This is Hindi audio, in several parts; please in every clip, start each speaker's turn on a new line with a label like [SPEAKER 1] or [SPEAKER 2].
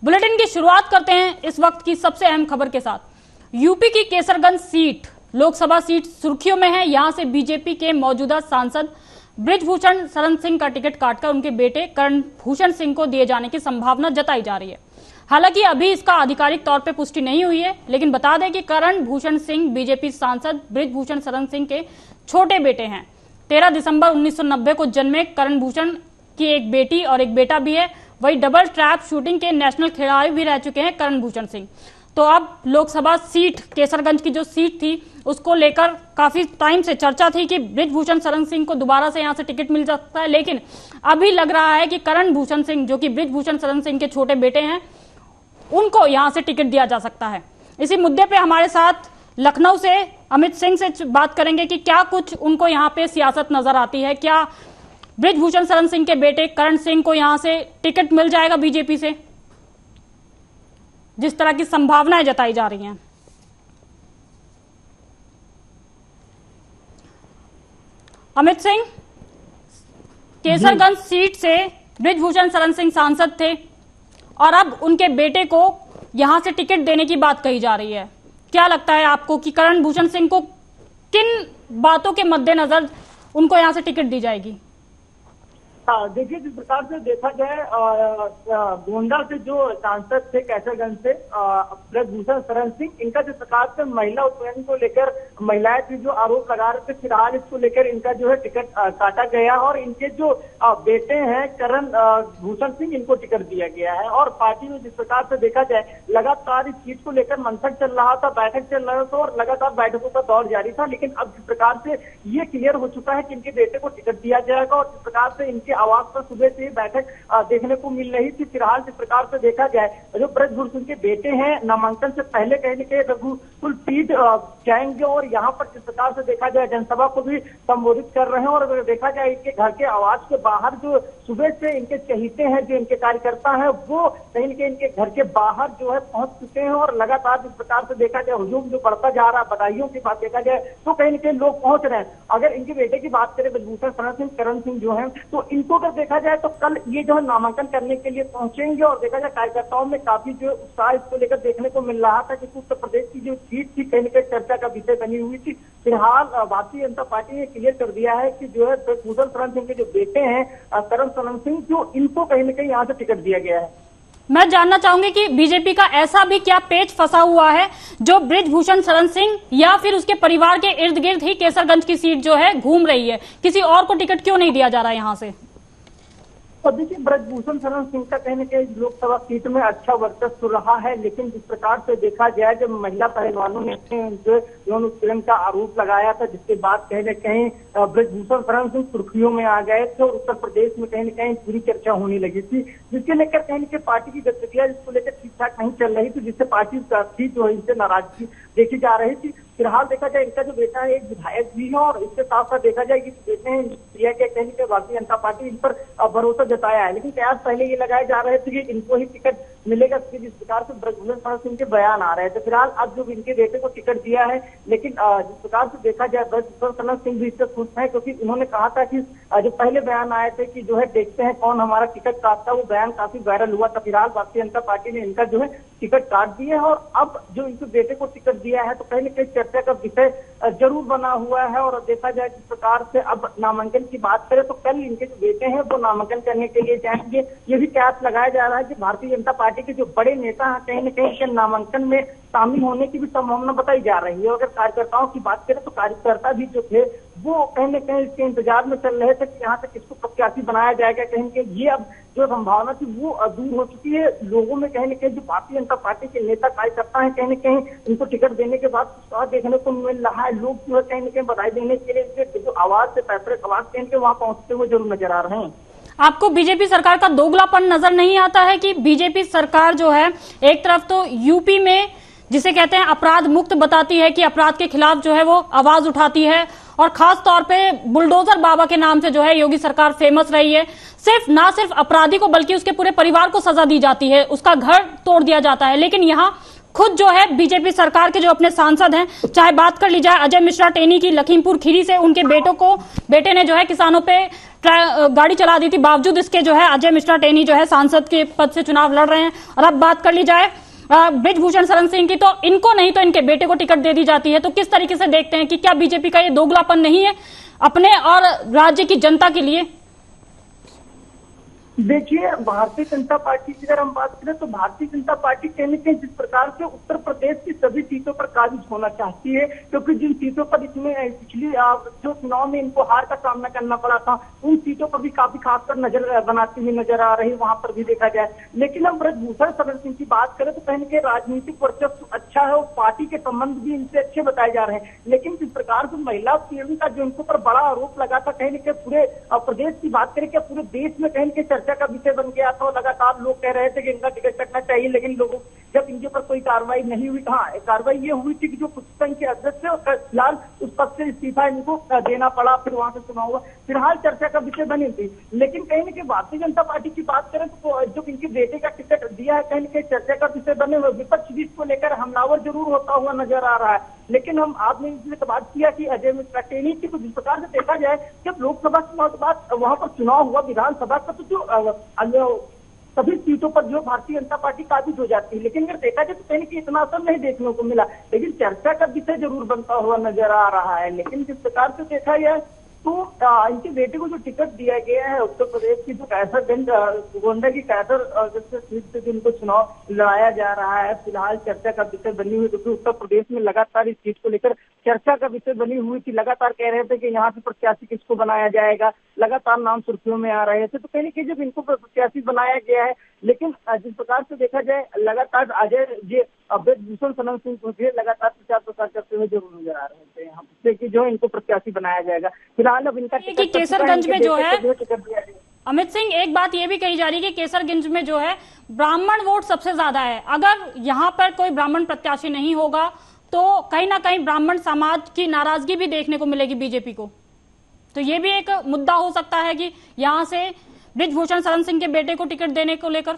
[SPEAKER 1] बुलेटिन की शुरुआत करते हैं इस वक्त की सबसे अहम खबर के साथ। यूपी की केसरगंज सीट लोकसभा सीट सुर्खियों में है। यहां से बीजेपी के मौजूदा सांसद बृजभूषण शरण सिंह का टिकट काटकर उनके बेटे करण भूषण सिंह को दिए जाने की संभावना जताई जा रही है। हालांकि अभी इसका आधिकारिक तौर पर पुष्टि नहीं हुई है, लेकिन बता दें कि करण भूषण सिंह बीजेपी सांसद बृजभूषण शरण सिंह के छोटे बेटे हैं। 13 दिसंबर 1990 को जन्मे करण भूषण की एक बेटी और एक बेटा भी है। वही डबल ट्रैप शूटिंग के नेशनल खिलाड़ी भी रह चुके हैं करण भूषण सिंह। तो अब लोकसभा सीट केसरगंज की जो सीट थी उसको लेकर काफी टाइम से चर्चा थी कि बृजभूषण शरण सिंह को दोबारा से यहां से टिकट मिल सकता है, लेकिन अभी लग रहा है कि करण भूषण सिंह जो कि बृजभूषण शरण सिंह के छोटे बेटे हैं उनको यहां से टिकट दिया जा सकता है। इसी मुद्दे पे हमारे साथ लखनऊ से अमित सिंह से बात करेंगे कि क्या कुछ उनको यहाँ पे सियासत नजर आती है। क्या बृजभूषण शरण सिंह के बेटे करण सिंह को यहां से टिकट मिल जाएगा बीजेपी से, जिस तरह की संभावनाएं जताई जा रही हैं। अमित सिंह, केसरगंज सीट से बृजभूषण शरण सिंह सांसद थे और अब उनके बेटे को यहां से टिकट देने की बात कही जा रही है। क्या लगता है आपको कि करण भूषण सिंह को किन बातों के मद्देनजर उनको यहां से टिकट दी जाएगी?
[SPEAKER 2] देखिए, जिस प्रकार से देखा जाए गोंडा से जो सांसद थे कैसरगंज से बृजभूषण शरण सिंह, इनका जिस प्रकार से महिला उत्पीड़न को लेकर महिलाएं भी जो आरोप लगा रहे थे, फिलहाल इसको लेकर इनका जो है टिकट काटा गया और इनके जो बेटे हैं करण भूषण सिंह, इनको टिकट दिया गया है। और पार्टी में जिस प्रकार से देखा जाए लगातार इस सीट को लेकर मंथन चल रहा था, बैठक चल रहा था और लगातार बैठकों का दौर जारी था, लेकिन अब जिस प्रकार से ये क्लियर हो चुका है कि इनके बेटे को टिकट दिया जाएगा और जिस प्रकार से इनके आवास पर सुबह से बैठक देखने को मिल रही थी। फिलहाल जिस प्रकार से देखा जाए जो बृजभूषण के बेटे हैं नामांकन से पहले कहने के रघुकुल पीठ जाएंगे और यहाँ पर जिस प्रकार से देखा जाए जनसभा को भी संबोधित कर रहे हैं। और अगर देखा जाए इनके घर के आवास के बाहर जो सुबह से इनके चहीते हैं, जो इनके कार्यकर्ता हैं, वो कहीं न कहीं इनके घर के बाहर जो है पहुंच चुके हैं और लगातार जिस प्रकार से देखा जाए हुजूम जो बढ़ता जा रहा है, बधाइयों की बात देखा जाए तो कहीं न कहीं लोग पहुंच रहे हैं। अगर इनके बेटे की बात करें बृजभूषण शरण सिंह, करण सिंह जो है, तो इनको अगर देखा जाए तो कल ये जो है नामांकन करने के लिए पहुंचेंगे और देखा जाए कार्यकर्ताओं में काफी जो उत्साह इसको लेकर देखने को मिल रहा था कि उत्तर प्रदेश की जो सीट थी कहीं न कहीं चर्चा का विषय बनी हुई थी। फिलहाल भारतीय जनता पार्टी ने क्लियर कर दिया है कि जो है बृजभूषण शरण सिंह के जो बेटे हैं करण शरण सिंह, जो इनको कहीं न कहीं यहाँ से टिकट दिया गया है।
[SPEAKER 1] मैं जानना चाहूंगी कि बीजेपी का ऐसा भी क्या पेच फंसा हुआ है जो बृजभूषण शरण सिंह या फिर उसके परिवार के इर्द गिर्द ही केसरगंज की सीट जो है घूम रही है, किसी और को टिकट क्यों नहीं दिया जा रहा है यहाँ से?
[SPEAKER 2] और देखिए, बृजभूषण शरण सिंह का कहने के लोकसभा सीट में अच्छा वर्चस्व रहा है, लेकिन जिस प्रकार से देखा जाए जब महिला पहलवानों ने जो यौन उत्पीड़न का आरोप लगाया था, जिसके बाद कहीं न कहीं बृजभूषण शरण सिंह सुर्खियों में आ गए थे और उत्तर प्रदेश में कहीं न कहीं पूरी चर्चा होने लगी थी, जिसके लेकर कहीं न कहीं पार्टी की गतिविधियां जिसको लेकर ठीक ठाक नहीं चल रही थी, जिससे पार्टी की जो है इनसे नाराजगी देखी जा रही थी। फिलहाल देखा जाए इनका जो बेटा है एक विधायक भी है और इसके साथ साथ देखा जाए कि बेटे हैं प्रिया के कहने के भारतीय जनता पार्टी इन पर भरोसा जताया है, लेकिन कयास पहले ये लगाए जा रहे थे कि इनको ही टिकट मिलेगा, जिस प्रकार से बृजभूषण शरण सिंह के बयान आ रहे थे। फिलहाल अब जो इनके बेटे को टिकट दिया है, लेकिन जिस प्रकार से देखा जाए बृजभूषण शरण सिंह भी इससे खुश है, क्योंकि उन्होंने कहा था कि जो पहले बयान आए थे कि जो है देखते हैं कौन हमारा टिकट काटता, वो बयान काफी वायरल हुआ था। फिलहाल भारतीय जनता पार्टी ने इनका जो है टिकट काट दिया है और अब जो इनके बेटे को टिकट दिया है तो कहीं न कहीं चर्चा का विषय जरूर बना हुआ है। और देखा जाए जिस प्रकार से अब नामांकन की बात करें तो कल इनके जो बेटे हैं वो नामांकन करने के लिए जाएंगे। ये भी कयास लगाया जा रहा है कि भारतीय जनता पार्टी के जो बड़े नेता हैं कहीं न कहीं नामांकन में शामिल होने की भी संभावना बताई जा रही है। अगर कार्यकर्ताओं की बात करें तो कार्यकर्ता भी जो थे वो कहीं न कहीं इसके इंतजार में चल रहे थे कि यहाँ से किसको प्रत्याशी बनाया जाएगा। कहीं न कहीं ये अब जो संभावना थी वो दूर हो चुकी है। लोगों में कहीं न कहीं जो भारतीय जनता पार्टी के नेता कार्यकर्ता हैं कहीं न कहीं इनको टिकट देने के बाद उत्साह देखने को मिल रहा है। लोग जो है कहीं न कहीं बधाई देने के लिए जो आवाज से पैतृक आवाज कहीं के वहां पहुंचते हुए जरूर नजर आ रहे हैं।
[SPEAKER 1] आपको बीजेपी सरकार का दोगलापन नजर नहीं आता है कि बीजेपी सरकार जो है एक तरफ तो यूपी में जिसे कहते हैं अपराध मुक्त बताती है कि अपराध के खिलाफ जो है वो आवाज उठाती है और खास तौर पे बुलडोजर बाबा के नाम से जो है योगी सरकार फेमस रही है। ना सिर्फ अपराधी को बल्कि उसके पूरे परिवार को सजा दी जाती है, उसका घर तोड़ दिया जाता है, लेकिन यहाँ खुद जो है बीजेपी सरकार के जो अपने सांसद हैं, चाहे बात कर ली जाए अजय मिश्रा टेनी की, लखीमपुर खीरी से उनके बेटे ने जो है किसानों पे गाड़ी चला दी थी, बावजूद इसके जो है अजय मिश्रा टेनी जो है सांसद के पद से चुनाव लड़ रहे हैं। और अब बात कर ली जाए बृजभूषण शरण सिंह की, तो इनको नहीं तो इनके बेटे को टिकट दे दी जाती है। तो किस तरीके से देखते हैं कि क्या बीजेपी का ये दोगलापन नहीं है अपने और राज्य की जनता के लिए?
[SPEAKER 2] देखिए, भारतीय जनता पार्टी की अगर हम बात करें तो भारतीय जनता पार्टी कहीं न कहीं जिस प्रकार से उत्तर प्रदेश की सभी सीटों पर काबिज होना चाहती है, क्योंकि जिन सीटों पर इसमें पिछली जो चुनाव में इनको हार का सामना करना पड़ा था, उन सीटों पर भी काफी खासकर नजर बनाती हुई नजर आ रही, वहां पर भी देखा जाए। लेकिन हम बृजभूषण शरण सिंह की बात करें तो कहीं न कहीं राजनीतिक वर्चस्व अच्छा है और पार्टी के संबंध भी इनसे अच्छे बताए जा रहे हैं। लेकिन जिस प्रकार से महिला उत्पीड़न का जो इनके ऊपर बड़ा आरोप लगा था, कहीं न कहीं पूरे प्रदेश की बात करें, क्या पूरे देश में कहीं न कहीं चर्चा का विषय बन गया था। लगातार लोग कह रहे थे कि इनका टिकट कटना चाहिए, लेकिन लोगों जब इनके ऊपर कोई कार्रवाई नहीं हुई। हाँ, कार्रवाई ये हुई थी कि जो कुछ संघ के अध्यक्ष है फिलहाल उस पद से इस्तीफा इनको देना पड़ा, फिर वहां से चुनाव हुआ, फिलहाल चर्चा का विषय बनी थी। लेकिन कहीं न कहीं भारतीय जनता पार्टी की बात करें तो जो इनके बेटे का टिकट दिया है, कहीं न कहीं चर्चा का विषय बने हुए, विपक्ष भी इसको लेकर हमलावर जरूर होता हुआ नजर आ रहा है। लेकिन आपने इसलिए बात किया कि अजय मिश्रा टेनी की, तो जिस प्रकार से देखा जाए जब लोकसभा चुनाव के बाद वहां पर चुनाव हुआ विधानसभा का, तो जो सभी सीटों पर जो भारतीय जनता पार्टी काबिज हो जाती है। लेकिन अगर देखा जाए तो कहीं कि इतना असर नहीं देखने को मिला, लेकिन चर्चा का विषय जरूर बनता हुआ नजर आ रहा है। लेकिन जिस प्रकार से देखा जाए तो इनके बेटे को जो टिकट दिया गया है उत्तर प्रदेश की जो कैसरगंज गोंडा की कैसर सीट से जिनको चुनाव लड़ाया जा रहा है, फिलहाल चर्चा का विषय बनी हुई, क्योंकि उत्तर प्रदेश में लगातार इस सीट को लेकर चर्चा का विषय बनी हुई थी। लगातार कह रहे थे कि यहाँ से प्रत्याशी किसको बनाया जाएगा, लगातार नाम सुर्खियों में आ रहे थे। तो कहीं न कहीं जब इनको प्रत्याशी बनाया गया है, लेकिन जिस प्रकार से देखा जाए लगातार अजय जी बृजभूषण शरण सिंह को लगातार प्रचार करते हुए जरूर नजर आ रहे थे यहाँ से कि जो इनको प्रत्याशी बनाया जाएगा। फिलहाल अब इनका
[SPEAKER 1] केसरगंज में जो है अमित सिंह, एक बात ये भी कही जा रही है कि केसरगंज में जो है ब्राह्मण वोट सबसे ज्यादा है। अगर यहाँ पर कोई ब्राह्मण प्रत्याशी नहीं होगा तो कहीं ना कहीं ब्राह्मण समाज की नाराजगी भी देखने को मिलेगी बीजेपी को। तो ये भी एक मुद्दा हो सकता है कि यहाँ से बृजभूषण शरण सिंह के बेटे को टिकट देने को लेकर।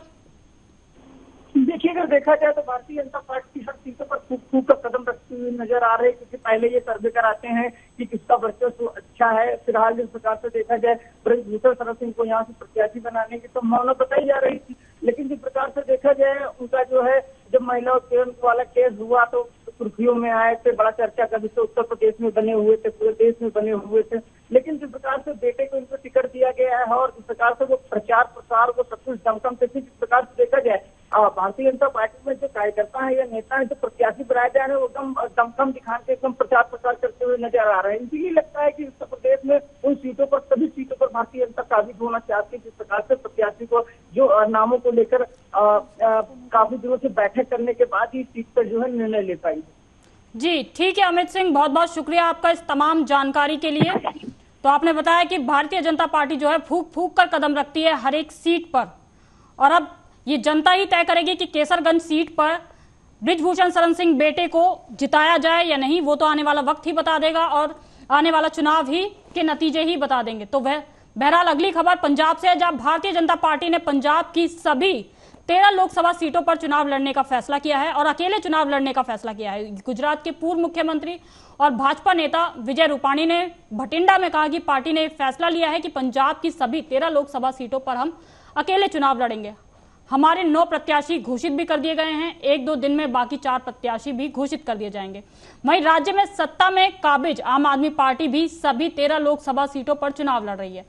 [SPEAKER 2] देखिए, अगर देखा जाए तो भारतीय जनता पार्टी हर सीटों पर खूब का कदम रखती हुई नजर आ रही है, क्योंकि पहले ये सर्वे कराते हैं कि किसका वर्चस्व अच्छा है। फिलहाल जिस प्रकार से देखा जाए बृजभूषण शरण सिंह को यहाँ से प्रत्याशी बनाने की संभावना बताई जा रही थी। लेकिन जिस प्रकार से देखा जाए उनका जो है जब महिला उत्पीड़न वाला केस हुआ तो सुर्खियों में आए थे, बड़ा चर्चा का विषय उत्तर प्रदेश में बने हुए थे, पूरे देश में बने हुए थे। लेकिन जिस प्रकार से बेटे को इनको टिकट दिया गया है और जिस प्रकार से वो प्रचार प्रसार वो सब कुछ दमखम से, जिस प्रकार से देखा जाए भारतीय जनता पार्टी में जो कार्यकर्ता है या नेता है जो प्रत्याशी बनाए जा रहे हैं, वो एकदम दमखम दिखा के एकदम प्रचार प्रसार करते हुए नजर आ रहे हैं। मुझे लगता है कि उत्तर प्रदेश में उन सीटों पर, सभी सीटों पर भारतीय जनता काबिज होना चाहती है, जिस प्रकार से प्रत्याशी को जो नामों को लेकर काफी दिनों से बैठक करने के बाद ही सीट पर जो है निर्णय ले पाई।
[SPEAKER 1] जी ठीक है अमित सिंह, बहुत बहुत शुक्रिया आपका इस तमाम जानकारी के लिए। तो आपने बताया कि भारतीय जनता पार्टी जो है फूक फूक कर कदम रखती है हर एक सीट पर, और अब ये जनता ही तय करेगी कि केसरगंज सीट पर बृजभूषण शरण सिंह बेटे को जिताया जाए या नहीं। वो तो आने वाला वक्त ही बता देगा और आने वाला चुनाव ही के नतीजे ही बता देंगे। तो वह बहरहाल अगली खबर पंजाब से है, जहां भारतीय जनता पार्टी ने पंजाब की सभी 13 लोकसभा सीटों पर चुनाव लड़ने का फैसला किया है और अकेले चुनाव लड़ने का फैसला किया है। गुजरात के पूर्व मुख्यमंत्री और भाजपा नेता विजय रूपाणी ने भटिंडा में कहा कि पार्टी ने फैसला लिया है कि पंजाब की सभी 13 लोकसभा सीटों पर हम अकेले चुनाव लड़ेंगे। हमारे 9 प्रत्याशी घोषित भी कर दिए गए हैं, 1-2 दिन में बाकी 4 प्रत्याशी भी घोषित कर दिए जाएंगे। वहीं राज्य में सत्ता में काबिज आम आदमी पार्टी भी सभी 13 लोकसभा सीटों पर चुनाव लड़ रही है।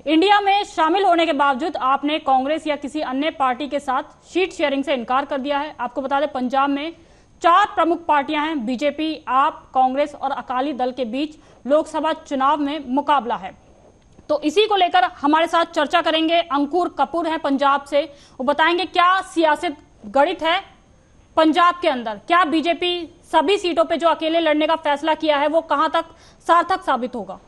[SPEAKER 1] इंडिया में शामिल होने के बावजूद आपने कांग्रेस या किसी अन्य पार्टी के साथ सीट शेयरिंग से इनकार कर दिया है। आपको बता दें पंजाब में 4 प्रमुख पार्टियां हैं, बीजेपी, आप, कांग्रेस और अकाली दल के बीच लोकसभा चुनाव में मुकाबला है। तो इसी को लेकर हमारे साथ चर्चा करेंगे अंकुर कपूर हैं पंजाब से। वो बताएंगे क्या सियासत गणित है पंजाब के अंदर, क्या बीजेपी सभी सीटों पे जो अकेले लड़ने का फैसला किया है वो कहां तक सार्थक साबित होगा।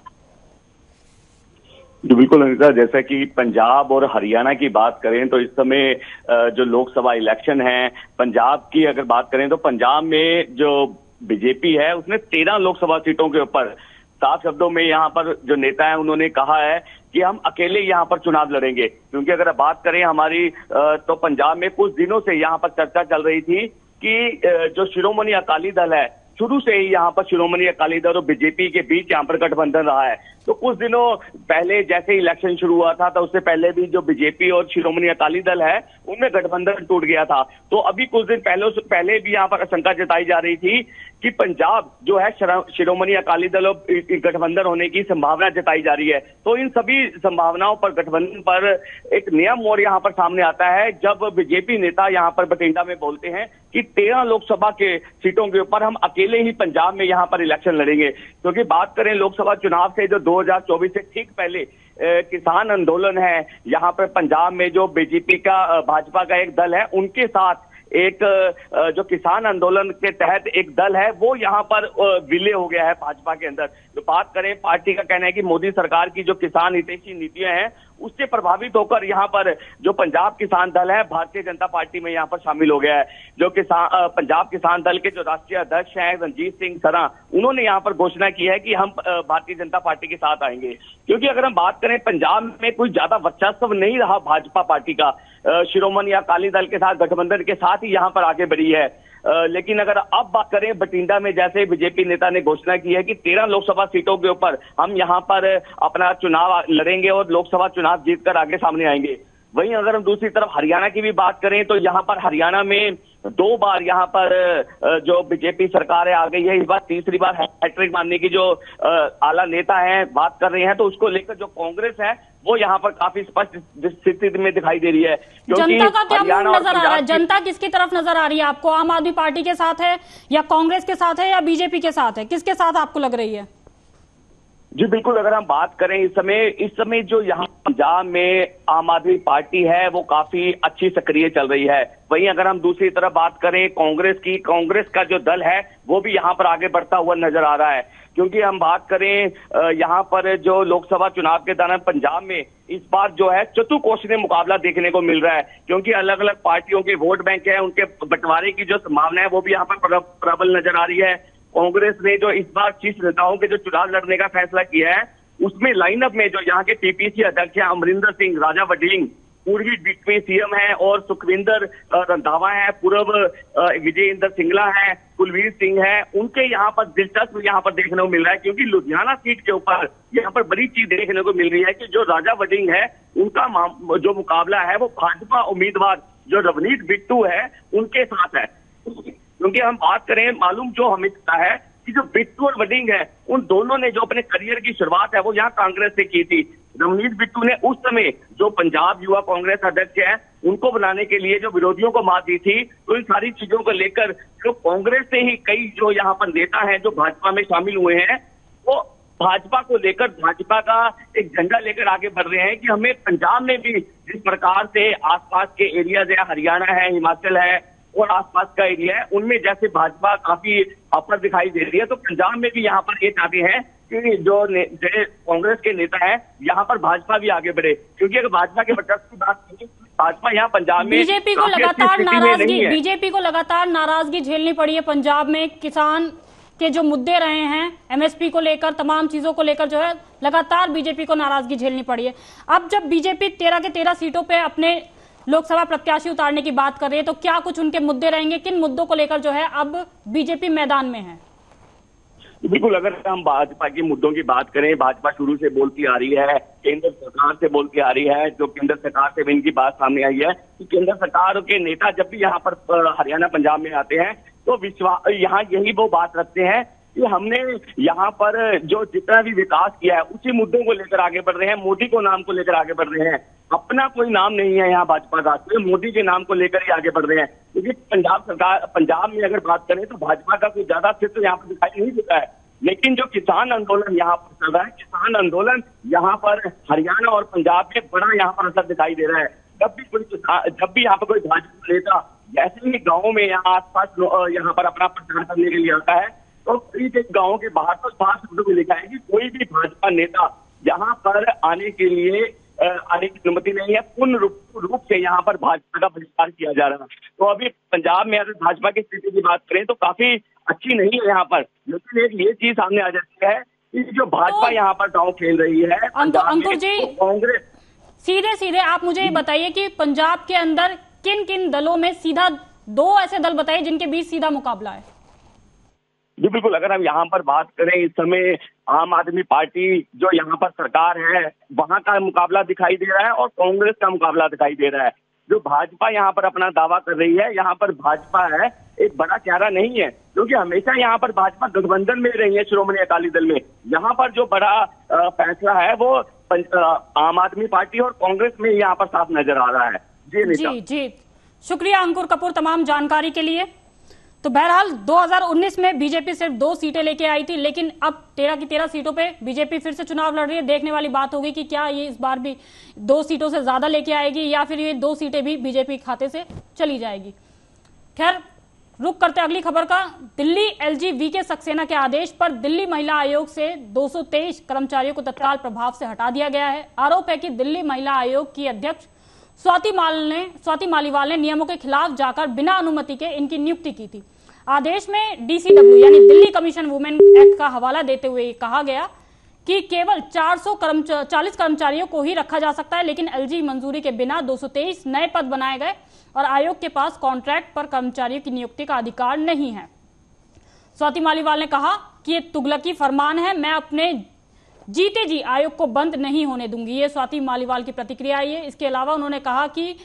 [SPEAKER 3] जी बिल्कुल अनिता, जैसा कि पंजाब और हरियाणा की बात करें तो इस समय जो लोकसभा इलेक्शन है, पंजाब की अगर बात करें तो पंजाब में जो बीजेपी है उसने 13 लोकसभा सीटों के ऊपर साफ शब्दों में यहाँ पर जो नेता है उन्होंने कहा है कि हम अकेले यहाँ पर चुनाव लड़ेंगे। क्योंकि अगर बात करें हमारी तो पंजाब में कुछ दिनों से यहाँ पर चर्चा चल रही थी कि जो शिरोमणि अकाली दल है, शुरू से ही यहाँ पर शिरोमणि अकाली दल और बीजेपी के बीच यहाँ पर गठबंधन रहा है। तो कुछ दिनों पहले जैसे इलेक्शन शुरू हुआ था तो उससे पहले भी जो बीजेपी और शिरोमणि अकाली दल है उनमें गठबंधन टूट गया था। तो अभी कुछ दिन पहले भी यहाँ पर आशंका जताई जा रही थी कि पंजाब जो है शिरोमणि अकाली दल और गठबंधन होने की संभावना जताई जा रही है। तो इन सभी संभावनाओं पर, गठबंधन पर एक नया मोड़ यहाँ पर सामने आता है जब बीजेपी नेता यहाँ पर बठिंडा में बोलते हैं कि 13 लोकसभा के सीटों के ऊपर हम अकेले ही पंजाब में यहाँ पर इलेक्शन लड़ेंगे। क्योंकि बात करें लोकसभा चुनाव से जो 2024 से ठीक पहले किसान आंदोलन है यहाँ पर पंजाब में, जो बीजेपी का भाजपा का एक दल है उनके साथ एक जो किसान आंदोलन के तहत एक दल है वो यहाँ पर विलय हो गया है भाजपा के अंदर। तो बात करें, पार्टी का कहना है कि मोदी सरकार की जो किसान हितैषी नीतियां हैं उससे प्रभावित होकर यहाँ पर जो पंजाब किसान दल है भारतीय जनता पार्टी में यहाँ पर शामिल हो गया है। जो पंजाब किसान दल के जो राष्ट्रीय अध्यक्ष हैं रणजीत सिंह सरा, उन्होंने यहाँ पर घोषणा की है कि हम भारतीय जनता पार्टी के साथ आएंगे। क्योंकि अगर हम बात करें, पंजाब में कोई ज्यादा वर्चस्व नहीं रहा भाजपा पार्टी का, शिरोमणि अकाली दल के साथ गठबंधन के साथ ही यहाँ पर आगे बढ़ी है। लेकिन अगर अब बात करें बठिंडा में, जैसे बीजेपी नेता ने घोषणा की है कि 13 लोकसभा सीटों के ऊपर हम यहाँ पर अपना चुनाव लड़ेंगे और लोकसभा चुनाव जीतकर आगे सामने आएंगे। वहीं अगर हम दूसरी तरफ हरियाणा की भी बात करें तो यहाँ पर हरियाणा में 2 बार यहाँ पर जो बीजेपी सरकार है आ गई है, इस बार तीसरी बार हैट्रिक मारने की जो आला नेता है बात कर रहे हैं। तो उसको लेकर जो कांग्रेस है वो यहाँ पर काफी स्पष्ट स्थिति में दिखाई दे रही है।
[SPEAKER 1] जनता का क्या मूड नजर आ रहा है? जनता किसकी तरफ नजर आ रही है आपको? आम आदमी पार्टी के साथ है या कांग्रेस के साथ है या बीजेपी के साथ है? किसके साथ आपको लग रही है?
[SPEAKER 3] जी बिल्कुल, अगर हम बात करें इस समय जो यहाँ पंजाब में आम आदमी पार्टी है वो काफी अच्छी सक्रिय चल रही है। वहीं अगर हम दूसरी तरफ बात करें कांग्रेस की, कांग्रेस का जो दल है वो भी यहाँ पर आगे बढ़ता हुआ नजर आ रहा है। क्योंकि हम बात करें यहाँ पर जो लोकसभा चुनाव के दौरान पंजाब में इस बार जो है चतुर्कोणीय मुकाबला देखने को मिल रहा है। क्योंकि अलग अलग पार्टियों के वोट बैंक है, उनके बंटवारे की जो संभावना है वो भी यहाँ पर प्रबल नजर आ रही है। कांग्रेस ने जो इस बार शीर्ष नेताओं के जो चुनाव लड़ने का फैसला किया है उसमें लाइनअप में जो यहाँ के टीपीसी अध्यक्ष हैं अमरिंदर सिंह, राजा वडलिंग, पूर्वी डिप्टी सीएम है और सुखविंदर रंधावा है, पूर्व विजय इंदर सिंगला है, कुलवीर सिंह है, उनके यहाँ पर दिलचस्प यहाँ पर देखने को मिल रहा है। क्योंकि लुधियाना सीट के ऊपर यहाँ पर बड़ी चीज देखने को मिल रही है कि जो राजा वडलिंग है उनका जो मुकाबला है वो भाजपा उम्मीदवार जो रवनीत बिट्टू है उनके साथ है। क्योंकि हम बात करें, मालूम जो हमें पता है कि जो बिट्टू और वडलिंग है उन दोनों ने जो अपने करियर की शुरुआत है वो यहाँ कांग्रेस से की थी। रवनीत बिट्टू ने उस समय जो पंजाब युवा कांग्रेस अध्यक्ष है उनको बनाने के लिए जो विरोधियों को मात दी थी, तो इन सारी चीजों को लेकर जो कांग्रेस से ही कई जो यहाँ पर नेता हैं जो भाजपा में शामिल हुए हैं वो भाजपा को लेकर, भाजपा का एक झंडा लेकर आगे बढ़ रहे हैं कि हमें पंजाब में भी जिस प्रकार से आसपास के एरियाज है, हरियाणा है, हिमाचल है और आसपास का एरिया है, उनमें जैसे भाजपा काफी अपर दिखाई दे रही है, तो पंजाब में भी यहाँ पर ये चाहते हैं कि जो कांग्रेस के नेता है यहाँ पर भाजपा भी आगे बढ़े। क्योंकि अगर भाजपा के वर्चस्व की बात करें, भाजपा यहाँ पंजाब में
[SPEAKER 1] बीजेपी को लगातार नाराजगी झेलनी पड़ी है। पंजाब में किसान के जो मुद्दे रहे हैं, एमएसपी को लेकर, तमाम चीजों को लेकर जो है लगातार बीजेपी को नाराजगी झेलनी पड़ी है। अब जब बीजेपी 13 के 13 सीटों पे अपने लोकसभा प्रत्याशी उतारने की बात कर रही है तो क्या कुछ उनके मुद्दे रहेंगे? किन मुद्दों को लेकर जो है अब बीजेपी मैदान में है?
[SPEAKER 3] बिल्कुल, अगर हम भाजपा के मुद्दों की बात करें, भाजपा शुरू से बोलती आ रही है, केंद्र सरकार से बोलती आ रही है, जो केंद्र सरकार से भी इनकी बात सामने आई है कि केंद्र सरकार के नेता जब भी यहाँ पर हरियाणा पंजाब में आते हैं तो यहाँ यही वो बात रखते हैं कि हमने यहाँ पर जो जितना भी विकास किया है उसी मुद्दों को लेकर आगे बढ़ रहे हैं, मोदी को नाम को लेकर आगे बढ़ रहे हैं। अपना कोई नाम नहीं है यहाँ भाजपा का, तो मोदी के नाम को लेकर ही आगे बढ़ रहे हैं। क्योंकि पंजाब में अगर बात करें तो भाजपा का कोई ज्यादा अस्तित्व यहाँ पर दिखाई नहीं देता है। लेकिन जो किसान आंदोलन यहाँ पर चल रहा है, किसान आंदोलन यहाँ पर हरियाणा और पंजाब में बड़ा यहाँ पर असर दिखाई दे रहा है। जब भी यहाँ पर कोई भाजपा नेता जैसे ही गाँव में यहाँ आसपास यहाँ पर अपना प्रचार करने के लिए आता है तो कई गाँव के बाहर तो साफ शब्दों में लिखा है कि कोई भी भाजपा नेता यहाँ पर आने के लिए आने की अनुमति नहीं है। पूर्ण रूप से यहाँ पर भाजपा का बहिष्कार किया जा रहा है। तो अभी पंजाब में अगर भाजपा की स्थिति की बात करें तो काफी अच्छी नहीं है यहाँ पर। लेकिन एक ये चीज सामने आ जाती है कि जो भाजपा यहाँ पर दांव खेल रही है
[SPEAKER 1] अंकुर जी,
[SPEAKER 3] कांग्रेस
[SPEAKER 1] सीधे आप मुझे ये बताइए कि पंजाब के अंदर किन किन दलों में सीधा दो ऐसे दल बताइए जिनके बीच सीधा मुकाबला है।
[SPEAKER 3] जी बिल्कुल, अगर हम यहाँ पर बात करें, इस समय आम आदमी पार्टी जो यहाँ पर सरकार है वहां का मुकाबला दिखाई दे रहा है और कांग्रेस का मुकाबला दिखाई दे रहा है। जो भाजपा यहाँ पर अपना दावा कर रही है, यहाँ पर भाजपा है एक बड़ा चेहरा नहीं है, क्योंकि हमेशा यहाँ पर भाजपा गठबंधन में रही है श्रोमणी अकाली दल में। यहाँ पर जो बड़ा फैसला है वो आम आदमी पार्टी और कांग्रेस में यहाँ पर साफ नजर आ रहा है।
[SPEAKER 1] जी जी, शुक्रिया अंकुर कपूर तमाम जानकारी के लिए। तो बहरहाल 2019 में बीजेपी सिर्फ 2 सीटें लेके आई थी, लेकिन अब 13 की 13 सीटों पे बीजेपी फिर से चुनाव लड़ रही है। देखने वाली बात होगी कि क्या ये इस बार भी 2 सीटों से ज्यादा लेके आएगी या फिर ये 2 सीटें भी बीजेपी खाते से चली जाएगी। खैर, रुक करते अगली खबर का। दिल्ली एलजी वीके सक्सेना के आदेश पर दिल्ली महिला आयोग से 223 कर्मचारियों को तत्काल प्रभाव से हटा दिया गया है। आरोप है कि दिल्ली महिला आयोग की अध्यक्ष स्वाति मालीवाल ने नियमों के खिलाफ जाकर बिना अनुमति के इनकी नियुक्ति की थी। आदेश में डीसीडब्ल्यू यानी दिल्ली कमीशन वुमेन एक्ट का हवाला देते हुए कहा गया कि केवल 440 कर्मचारियों को ही रखा जा सकता है, लेकिन एलजी मंजूरी के बिना 223 नए पद बनाए गए और आयोग के पास कॉन्ट्रैक्ट पर कर्मचारियों की नियुक्ति का अधिकार नहीं है। स्वाति मालीवाल ने कहा कि ये तुगलकी फरमान है, मैं अपने जीते जी आयोग को बंद नहीं होने दूंगी। ये स्वाति मालीवाल की प्रतिक्रिया आई है। इसके अलावा उन्होंने कहा कि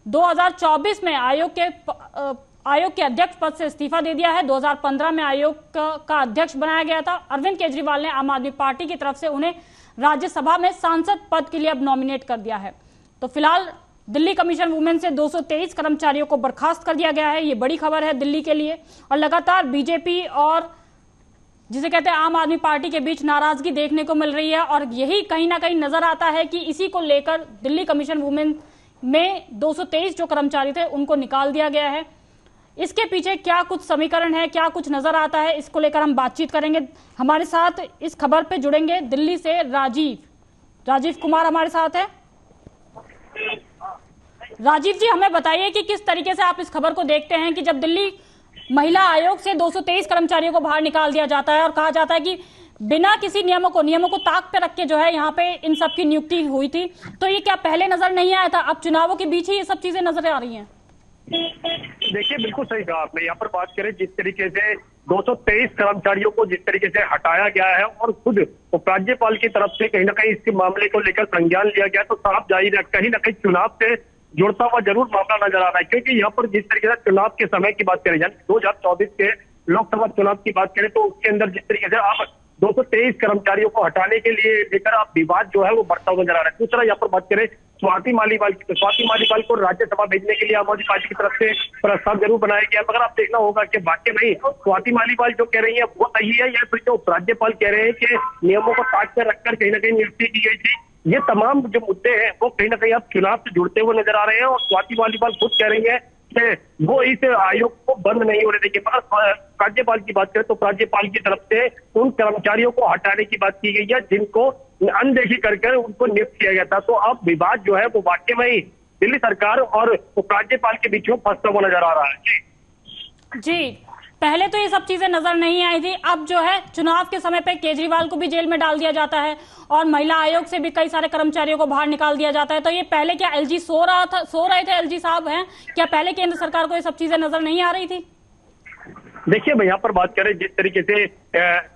[SPEAKER 1] 2024 में आयोग के अध्यक्ष पद से इस्तीफा दे दिया है। 2015 में आयोग का अध्यक्ष बनाया गया था। अरविंद केजरीवाल ने आम आदमी पार्टी की तरफ से उन्हें राज्यसभा में सांसद पद के लिए अब नॉमिनेट कर दिया है। तो फिलहाल दिल्ली कमीशन वुमेन से 223 कर्मचारियों को बर्खास्त कर दिया गया है। ये बड़ी खबर है दिल्ली के लिए। और लगातार बीजेपी और जिसे कहते हैं आम आदमी पार्टी के बीच नाराजगी देखने को मिल रही है और यही कहीं ना कहीं नजर आता है कि इसी को लेकर दिल्ली कमीशन वुमेन में 223 जो कर्मचारी थे उनको निकाल दिया गया है। इसके पीछे क्या कुछ समीकरण है, क्या कुछ नजर आता है, इसको लेकर हम बातचीत करेंगे। हमारे साथ इस खबर पे जुड़ेंगे दिल्ली से राजीव कुमार हमारे साथ है। राजीव जी, हमें बताइए कि किस तरीके से आप इस खबर को देखते हैं कि जब दिल्ली महिला आयोग से 223 कर्मचारियों को बाहर निकाल दिया जाता है और कहा जाता है कि बिना किसी नियमों को ताक पे रख के जो है यहाँ पे इन सब की नियुक्ति हुई थी, तो ये क्या पहले नजर नहीं आया था? अब चुनावों के बीच ही ये सब चीजें नजर आ रही हैं।
[SPEAKER 4] देखिए, बिल्कुल सही कहा आपने। यहाँ पर बात करें जिस तरीके से 223 कर्मचारियों को जिस तरीके से हटाया गया है और खुद उपराज्यपाल की तरफ से कहीं ना कहीं इसके मामले को लेकर संज्ञान लिया गया, तो साफ जाहिर है कहीं ना कहीं चुनाव से जुड़ता हुआ जरूर मामला नजर आ रहा है। क्योंकि यहाँ पर जिस तरीके से चुनाव के समय की बात करें, यानी 2024 के लोकसभा चुनाव की बात करें, तो उसके अंदर जिस तरीके से आप 223 कर्मचारियों को हटाने के लिए लेकर आप विवाद जो है वो बढ़ता हुआ नजर आ रहा है। दूसरा यहाँ पर बात करें स्वाति मालीवाल को राज्यसभा भेजने के लिए आम आदमी पार्टी की तरफ से प्रस्ताव जरूर बनाया गया, मगर आप देखना होगा कि वाकई में स्वाति मालीवाल जो कह रही है वो सही है या फिर जो उपराज्यपाल कह रहे हैं कि नियमों को ताक पर रखकर कहीं ना कहीं नियुक्ति की गई थी। ये तमाम जो मुद्दे हैं वो कहीं ना कहीं अब चुनाव से जुड़ते हुए नजर आ रहे हैं और स्वाति मालीवाल खुद कह रही है कि वो इस आयोग को बंद नहीं होने देंगे। मगर राज्यपाल की बात करें तो राज्यपाल की तरफ से उन कर्मचारियों को हटाने की बात की गई है जिनको अनदेखी कर उनको नियुक्त किया गया था। तो अब विवाद जो है वो वाकई में ही दिल्ली सरकार और उपराज्यपाल के बीच में फंसता हुआ नजर आ रहा है। जी,
[SPEAKER 1] पहले तो ये सब चीजें नजर नहीं आई थी। अब जो है चुनाव के समय पे केजरीवाल को भी जेल में डाल दिया जाता है और महिला आयोग से भी कई सारे कर्मचारियों को बाहर निकाल दिया जाता है। तो ये पहले क्या एलजी सो रहे थे एलजी साहब हैं क्या? पहले केंद्र सरकार को ये सब चीजें नजर नहीं आ रही थी?
[SPEAKER 4] देखिए, मैं यहाँ पर बात करें जिस तरीके से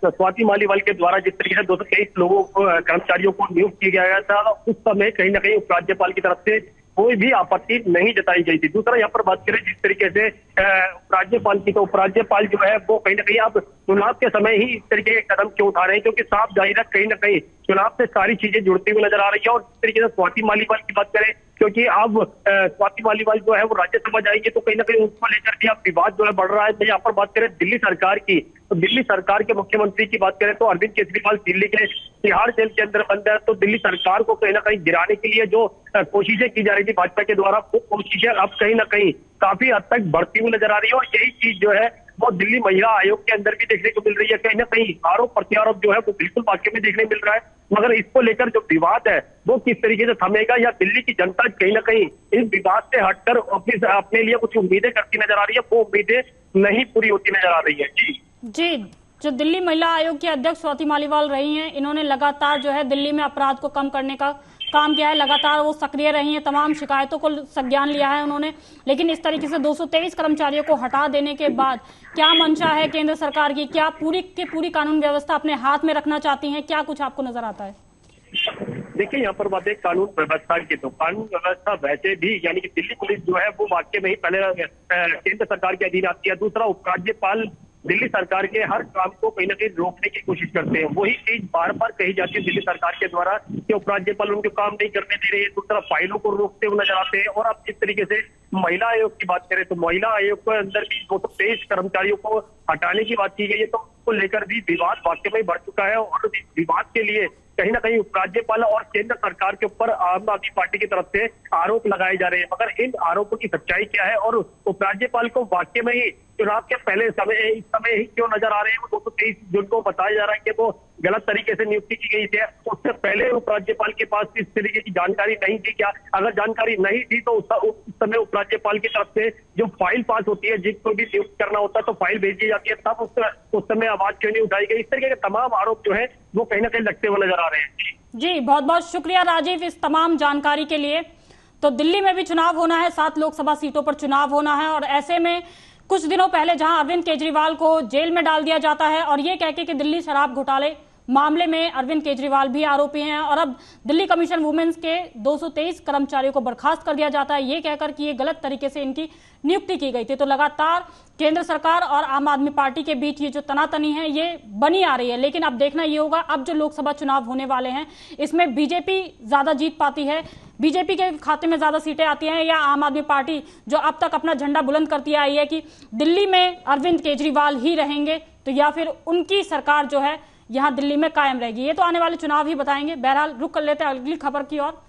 [SPEAKER 4] स्वाति मालीवाल के द्वारा जिस तरीके से 223 लोगों को कर्मचारियों को नियुक्त किया गया था, उस समय कहीं ना कहीं उपराज्यपाल की तरफ से कोई भी आपत्ति नहीं जताई गई थी। दूसरा यहाँ पर बात करें जिस तरीके से उपराज्यपाल की, तो उपराज्यपाल जो है वो कहीं ना कहीं अब चुनाव के समय ही इस तरीके के कदम क्यों उठा रहे हैं, क्योंकि साफ जाहिर है कहीं ना कहीं चुनाव से सारी चीजें जुड़ती हुई नजर आ रही है। और जिस तरीके से स्वाति मालीवाल की बात करें, क्योंकि अब स्वाति मालीवाल जो है वो राज्यसभा जाएंगे, तो कहीं ना कहीं उसको लेकर भी अब विवाद जो है बढ़ रहा है। तो यहाँ पर बात करें दिल्ली सरकार की, तो दिल्ली सरकार के मुख्यमंत्री की बात करें तो अरविंद केजरीवाल दिल्ली के तिहाड़ जेल के अंदर बंद है। तो दिल्ली सरकार को कहीं ना कहीं गिराने के लिए जो कोशिशें की जा रही थी भाजपा के द्वारा, वो कोशिशें अब कहीं ना कहीं काफी हद तक बढ़ती हुई नजर आ रही है। और यही चीज जो है वो दिल्ली महिला आयोग के अंदर भी देखने को मिल रही है। कहीं ना कहीं आरोप प्रत्यारोप जो है वो बिल्कुल वाकई में देखने मिल रहा है, मगर इसको लेकर जो विवाद है वो किस तरीके से थमेगा या दिल्ली की जनता कहीं ना कहीं इस विवाद से हटकर अपने लिए कुछ उम्मीदें करती नजर आ रही है, वो उम्मीदें नहीं पूरी होती नजर आ रही है।
[SPEAKER 1] जी, जो दिल्ली महिला आयोग की अध्यक्ष स्वाति मालीवाल रही हैं, इन्होंने लगातार जो है दिल्ली में अपराध को कम करने का काम किया है, लगातार वो सक्रिय रही हैं, तमाम शिकायतों को संज्ञान लिया है उन्होंने, लेकिन इस तरीके से 223 कर्मचारियों को हटा देने के बाद क्या मंशा है केंद्र सरकार की? क्या पूरी की पूरी कानून व्यवस्था अपने हाथ में रखना चाहती हैं? क्या कुछ आपको नजर आता है?
[SPEAKER 4] देखिए, यहाँ पर बात है कानून व्यवस्था की, तो कानून व्यवस्था वैसे भी यानी कि दिल्ली पुलिस जो है वो वाकई में ही पहले केंद्र सरकार के अधीन आती है। दूसरा, उपराज्यपाल दिल्ली सरकार के हर काम को कहीं ना कहीं रोकने की कोशिश करते हैं। वही चीज बार बार कही जाती है दिल्ली सरकार के द्वारा कि उपराज्यपाल उनके काम नहीं करने दे रहे हैं, दूसरा फाइलों को रोकते हुए नजर आते हैं। और अब जिस तरीके से महिला आयोग की बात करें तो महिला आयोग के अंदर भी 223 कर्मचारियों को हटाने की बात की गई है, तो उसको लेकर भी विवाद वाकई में बढ़ चुका है। और इस विवाद के लिए कहीं ना कहीं उपराज्यपाल और केंद्र सरकार के ऊपर आम आदमी पार्टी की तरफ से आरोप लगाए जा रहे हैं। मगर इन आरोपों की सच्चाई क्या है और उपराज्यपाल को वाकई में ही चुनाव के पहले इस समय ही क्यों नजर आ रहे हैं वो 223 जिनको बताया जा रहा है कि वो गलत तरीके से नियुक्ति की गई थी, उससे पहले उपराज्यपाल के पास इस तरीके की जानकारी नहीं थी क्या? अगर जानकारी नहीं थी तो उस समय उपराज्यपाल की तरफ से जो फाइल पास होती है, जिसको भी नियुक्त करना होता है तो फाइल भेजी जाती है, तब उस समय आवाज क्यों नहीं उठाई गई? इस तरीके के तमाम आरोप जो है वो कहीं ना कहीं लगते हुए नजर आ रहे हैं।
[SPEAKER 1] जी, बहुत बहुत शुक्रिया राजीव इस तमाम जानकारी के लिए। तो दिल्ली में भी चुनाव होना है, 7 लोकसभा सीटों पर चुनाव होना है, और ऐसे में कुछ दिनों पहले जहां अरविंद केजरीवाल को जेल में डाल दिया जाता है और ये कहके कि दिल्ली शराब घोटाले मामले में अरविंद केजरीवाल भी आरोपी हैं, और अब दिल्ली कमीशन वुमेन्स के 223 कर्मचारियों को बर्खास्त कर दिया जाता है ये कहकर कि ये गलत तरीके से इनकी नियुक्ति की गई थी। तो लगातार केंद्र सरकार और आम आदमी पार्टी के बीच ये जो तनातनी है ये बनी आ रही है। लेकिन अब देखना ये होगा, अब जो लोकसभा चुनाव होने वाले हैं इसमें बीजेपी ज्यादा जीत पाती है, बीजेपी के खाते में ज्यादा सीटें आती हैं, या आम आदमी पार्टी जो अब तक अपना झंडा बुलंद करती आई है कि दिल्ली में अरविंद केजरीवाल ही रहेंगे, तो या फिर उनकी सरकार जो है यहां दिल्ली में कायम रहेगी। ये तो आने वाले चुनाव ही बताएंगे। बहरहाल रुक कर लेते हैं अगली खबर की ओर।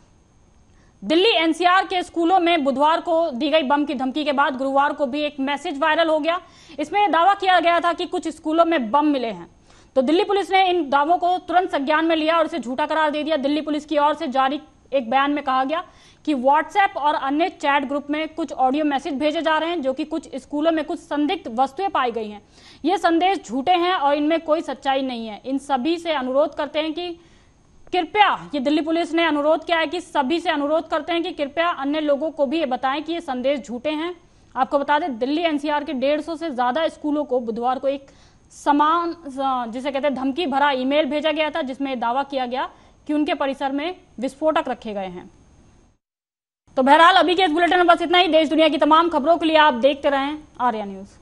[SPEAKER 1] दिल्ली एनसीआर के स्कूलों में बुधवार को दी गई बम की धमकी के बाद गुरुवार को भी एक मैसेज वायरल हो गया। इसमें दावा किया गया था कि कुछ स्कूलों में बम मिले हैं, तो दिल्ली पुलिस ने इन दावों को तुरंत संज्ञान में लिया और इसे झूठा करार दे दिया। दिल्ली पुलिस की ओर से जारी एक बयान में कहा गया कि व्हाट्सएप और अन्य चैट ग्रुप में कुछ ऑडियो मैसेज भेजे जा रहे हैं जो कि कुछ स्कूलों में कुछ संदिग्ध वस्तुएं पाई गई हैं। ये संदेश झूठे हैं और इनमें कोई सच्चाई नहीं है। इन सभी से अनुरोध करते हैं कि कृपया, ये दिल्ली पुलिस ने अनुरोध किया है कि सभी से अनुरोध करते हैं कि कृपया अन्य लोगों को भी ये बताएं कि ये संदेश झूठे हैं। आपको बता दें, दिल्ली एनसीआर के 150 से ज्यादा स्कूलों को बुधवार को एक समान, जिसे कहते हैं धमकी भरा ईमेल भेजा गया था, जिसमें दावा किया गया कि उनके परिसर में विस्फोटक रखे गए हैं। तो बहरहाल अभी के इस बुलेटिन में बस इतना ही। देश दुनिया की तमाम खबरों के लिए आप देखते रहें आर्या न्यूज।